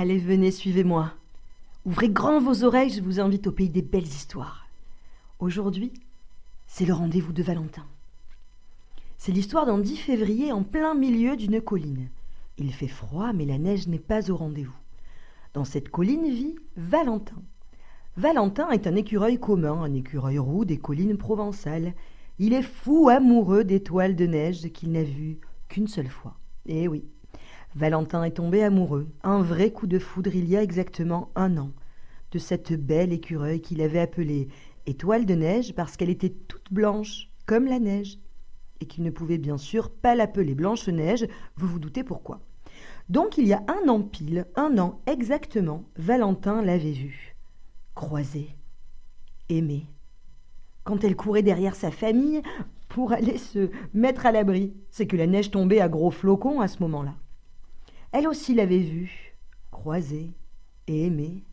Allez, venez, suivez-moi. Ouvrez grand vos oreilles, je vous invite au pays des belles histoires. Aujourd'hui, c'est le rendez-vous de Valentin. C'est l'histoire d'un 10 février en plein milieu d'une colline. Il fait froid, mais la neige n'est pas au rendez-vous. Dans cette colline vit Valentin. Valentin est un écureuil commun, un écureuil roux des collines provençales. Il est fou amoureux d'étoiles de neige qu'il n'a vues qu'une seule fois. Eh oui, Valentin est tombé amoureux, un vrai coup de foudre il y a exactement 1 an, de cette belle écureuil qu'il avait appelée Étoile de neige parce qu'elle était toute blanche, comme la neige, et qu'il ne pouvait bien sûr pas l'appeler Blanche-Neige, vous vous doutez pourquoi. Donc il y a 1 an pile, 1 an exactement, Valentin l'avait vue, croisée, aimée, quand elle courait derrière sa famille pour aller se mettre à l'abri. C'est que la neige tombait à gros flocons à ce moment-là. Elle aussi l'avait vue, croisée et aimée.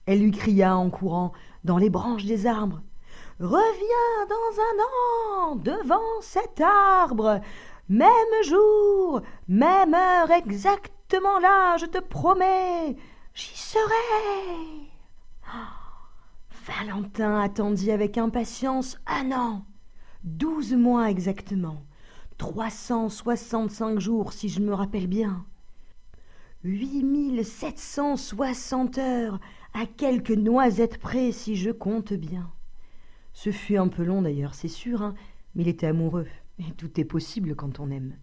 Elle lui cria en courant dans les branches des arbres. « Reviens dans 1 an devant cet arbre, même jour, même heure, exactement là, je te promets, j'y serai. » Valentin attendit avec impatience 1 an, 12 mois exactement, 365 jours si je me rappelle bien, 8760 heures à quelques noisettes près si je compte bien. Ce fut un peu long d'ailleurs, c'est sûr, mais il était amoureux, et tout est possible quand on aime.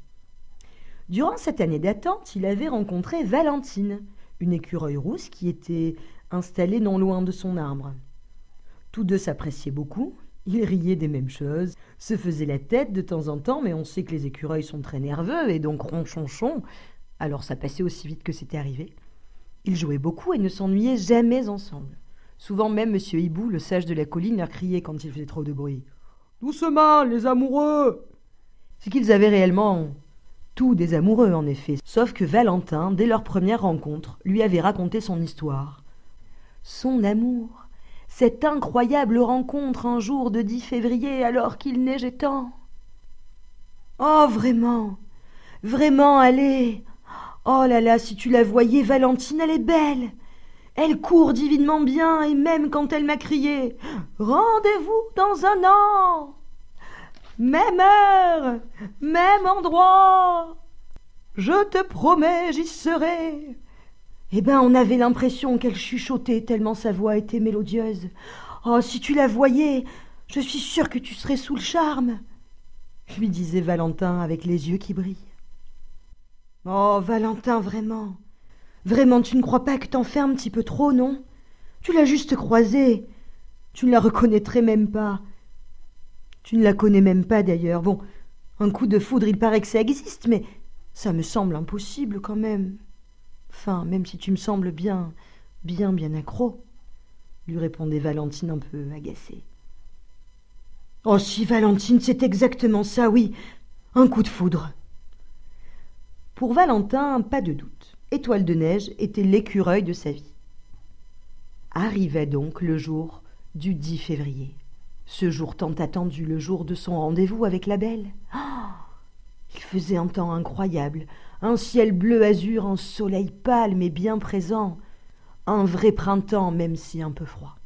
Durant cette année d'attente, il avait rencontré Valentine, une écureuil rousse qui était installée non loin de son arbre. Tous deux s'appréciaient beaucoup, ils riaient des mêmes choses, se faisaient la tête de temps en temps, mais on sait que les écureuils sont très nerveux et donc ronchonchons, alors ça passait aussi vite que c'était arrivé. Ils jouaient beaucoup et ne s'ennuyaient jamais ensemble. Souvent même Monsieur Hibou, le sage de la colline, leur criait quand il faisait trop de bruit. « Doucement, les amoureux !» C'est qu'ils avaient réellement tous des amoureux, en effet. Sauf que Valentin, dès leur première rencontre, lui avait raconté son histoire. Son amour, cette incroyable rencontre un jour de 10 février alors qu'il neigeait tant. Oh, vraiment, vraiment, allez. Oh là là, si tu la voyais, Valentine, elle est belle. Elle court divinement bien, et même quand elle m'a crié « Rendez-vous dans 1 an ! Même heure, même endroit, je te promets, j'y serai. » Eh ben, on avait l'impression qu'elle chuchotait tellement sa voix était mélodieuse. Oh, si tu la voyais, je suis sûre que tu serais sous le charme, lui disait Valentin avec les yeux qui brillent. Oh, Valentin, vraiment, vraiment, tu ne crois pas que t'en fais un petit peu trop, non? Tu l'as juste croisée. Tu ne la reconnaîtrais même pas. Tu ne la connais même pas, d'ailleurs. Bon, un coup de foudre, il paraît que ça existe, mais ça me semble impossible, quand même. Enfin, même si tu me sembles bien accro, lui répondait Valentine un peu agacée. Oh si, Valentine, c'est exactement ça, oui, un coup de foudre. Pour Valentin, pas de doute, Étoile de neige était l'écureuil de sa vie. Arrivait donc le jour du 10 février, ce jour tant attendu, le jour de son rendez-vous avec la belle. Oh, il faisait un temps incroyable, un ciel bleu azur, un soleil pâle mais bien présent, un vrai printemps même si un peu froid.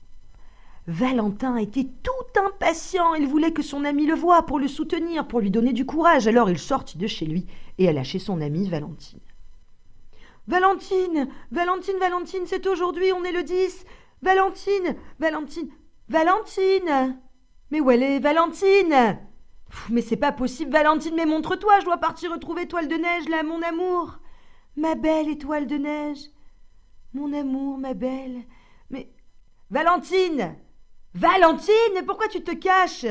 Valentin était tout impatient, il voulait que son ami le voie pour le soutenir, pour lui donner du courage, alors il sortit de chez lui et alla chez son amie Valentine. « Valentine, Valentine, Valentine, c'est aujourd'hui, on est le 10. Valentine, Valentine, Valentine. Mais où elle est, Valentine ? Mais c'est pas possible, Valentine, mais montre-toi, je dois partir retrouver Étoile de neige, là, mon amour. Ma belle Étoile de neige. Mon amour, ma belle. Mais... Valentine, Valentine, pourquoi tu te caches ?»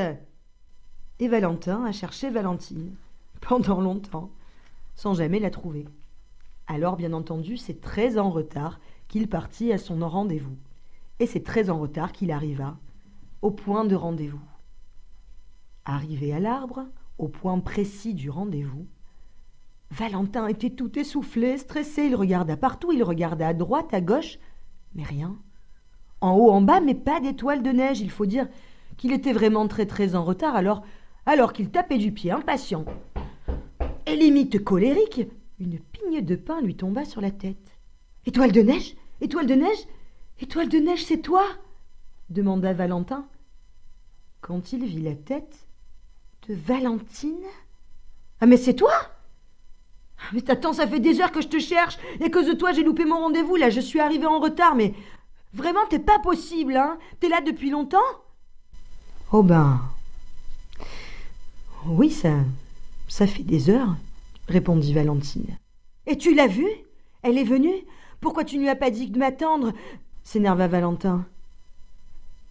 Et Valentin a cherché Valentine pendant longtemps, sans jamais la trouver. Alors, bien entendu, c'est très en retard qu'il partit à son rendez-vous. Et c'est très en retard qu'il arriva au point de rendez-vous. Arrivé à l'arbre, au point précis du rendez-vous, Valentin était tout essoufflé, stressé. Il regarda partout, il regarda à droite, à gauche, mais rien. En haut, en bas, mais pas d'étoile de neige. Il faut dire qu'il était vraiment très très en retard, alors qu'il tapait du pied, impatient. Et limite colérique, une pigne de pain lui tomba sur la tête. Étoile de neige? Étoile de neige? Étoile de neige, c'est toi? Demanda Valentin, quand il vit la tête de Valentine. Ah, mais c'est toi? Mais attends, ça fait des heures que je te cherche, et à cause de toi j'ai loupé mon rendez-vous, là je suis arrivée en retard, mais vraiment t'es pas possible, hein? T'es là depuis longtemps? Oh ben... Oui, ça fait des heures, répondit Valentine. Et tu l'as vue? Elle est venue? Pourquoi tu ne lui as pas dit de m'attendre? S'énerva Valentin.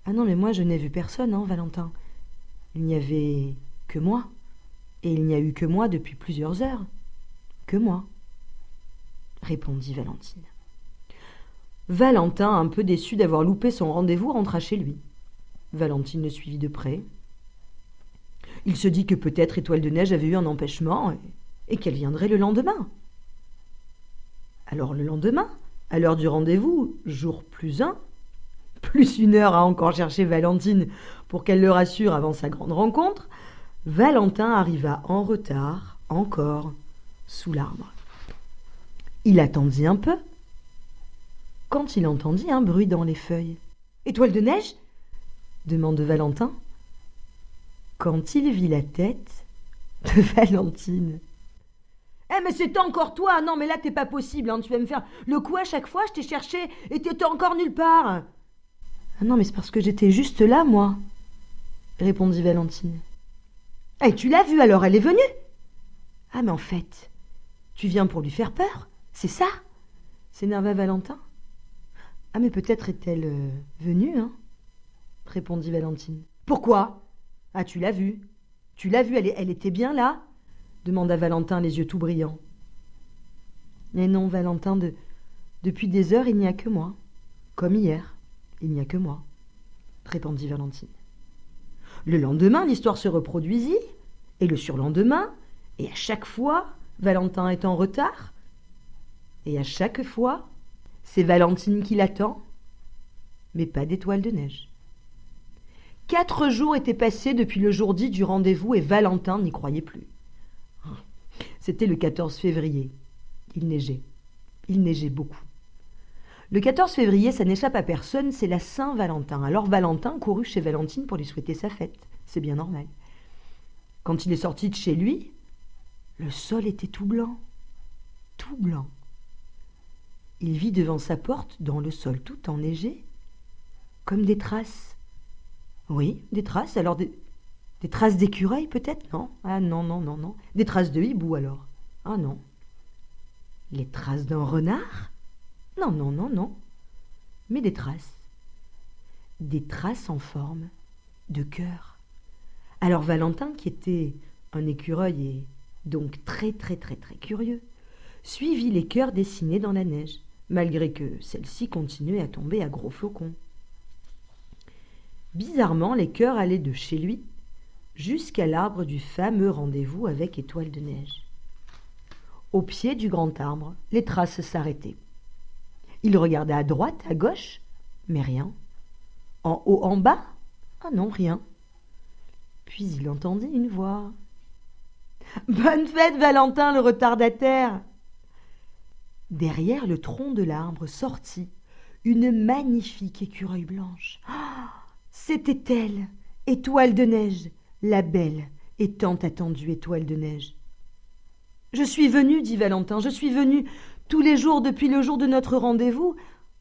Ah non, mais moi je n'ai vu personne, hein, Valentin. Il n'y avait que moi. Et il n'y a eu que moi depuis plusieurs heures. Que moi, répondit Valentine. Valentin, un peu déçu d'avoir loupé son rendez-vous, rentra chez lui. Valentine le suivit de près. Il se dit que peut-être Étoile de Neige avait eu un empêchement et qu'elle viendrait le lendemain. Alors le lendemain, à l'heure du rendez-vous, jour +1, +1 heure à encore chercher Valentine pour qu'elle le rassure avant sa grande rencontre, Valentin arriva en retard, encore, sous l'arbre. Il attendit un peu, quand il entendit un bruit dans les feuilles. « Étoile de neige ?» demanda Valentin, quand il vit la tête de Valentine. « Eh, mais c'est encore toi! Non, mais là, t'es pas possible, hein. Tu vas me faire le coup à chaque fois, je t'ai cherché et t'étais encore nulle part. »« Ah non, mais c'est parce que j'étais juste là, moi, » répondit Valentine. « Eh, tu l'as vue alors, elle est venue? »« Ah, mais en fait, tu viens pour lui faire peur, c'est ça ?» s'énerva Valentin. « Ah, mais peut-être est-elle venue, hein ?» répondit Valentine. « Pourquoi? Ah, tu l'as vue. Tu l'as vue, elle était bien là ?» demanda Valentin, les yeux tout brillants. « Mais non, Valentin, depuis des heures, il n'y a que moi. Comme hier, il n'y a que moi, » répondit Valentine. Le lendemain, l'histoire se reproduisit, et le surlendemain, et à chaque fois, Valentin est en retard, et à chaque fois, c'est Valentine qui l'attend, mais pas d'étoile de neige. 4 jours étaient passés depuis le jour dit du rendez-vous et Valentin n'y croyait plus. C'était le 14 février. Il neigeait beaucoup. Le 14 février, ça n'échappe à personne, c'est la Saint-Valentin. Alors Valentin courut chez Valentine pour lui souhaiter sa fête. C'est bien normal. Quand il est sorti de chez lui, le sol était tout blanc. Tout blanc. Il vit devant sa porte, dans le sol tout enneigé, comme des traces. Oui, des traces. Alors des traces d'écureuil peut-être? Non. Ah non, non, non, non. Des traces de hibou alors? Ah non. Les traces d'un renard? Non, non, non, non. Mais des traces. Des traces en forme de cœur. Alors Valentin, qui était un écureuil et donc très, très, très, très curieux, suivit les cœurs dessinés dans la neige, malgré que celle-ci continuait à tomber à gros flocons. Bizarrement, les cœurs allaient de chez lui jusqu'à l'arbre du fameux rendez-vous avec Étoile de Neige. Au pied du grand arbre, les traces s'arrêtaient. Il regardait à droite, à gauche, mais rien. En haut, en bas, ah non, rien. Puis il entendit une voix. « Bonne fête, Valentin, le retardataire !» Derrière le tronc de l'arbre sortit une magnifique écureuil blanche. Ah, c'était elle, Étoile de Neige, la belle et tant attendue Étoile de Neige. « Je suis venu, dit Valentin, je suis venu tous les jours depuis le jour de notre rendez-vous.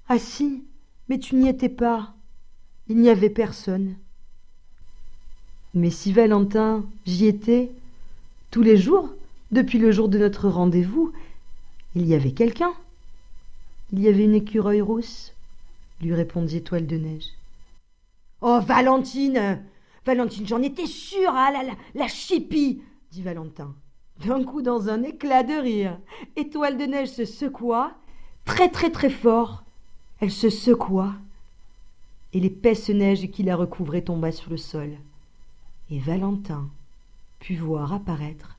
Ah si, mais tu n'y étais pas. Il n'y avait personne. » Mais si Valentin, j'y étais, tous les jours, depuis le jour de notre rendez-vous, il y avait quelqu'un. Il y avait une écureuil rousse, lui répondit Étoile de Neige. Oh, Valentine, Valentine, j'en étais sûre, ah la chipie, dit Valentin. D'un coup, dans un éclat de rire, Étoile de Neige se secoua, très très très fort. Elle se secoua, et l'épaisse neige qui la recouvrait tomba sur le sol. Et Valentin put voir apparaître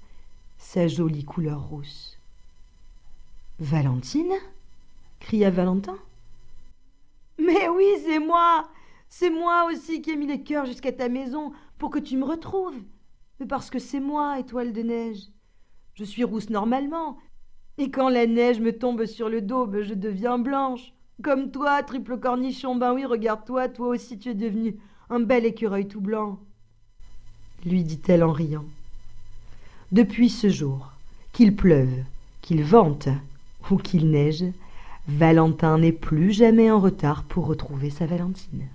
sa jolie couleur rousse. « Valentine ?» cria Valentin. « Mais oui, c'est moi aussi qui ai mis les cœurs jusqu'à ta maison pour que tu me retrouves. Mais parce que c'est moi, Étoile de Neige. Je suis rousse normalement, Et quand la neige me tombe sur le dos, ben, je deviens blanche. Comme toi, triple cornichon, ben oui, regarde-toi, toi aussi tu es devenu un bel écureuil tout blanc, lui dit-elle en riant. Depuis ce jour, qu'il pleuve, qu'il vente ou qu'il neige, Valentin n'est plus jamais en retard pour retrouver sa Valentine.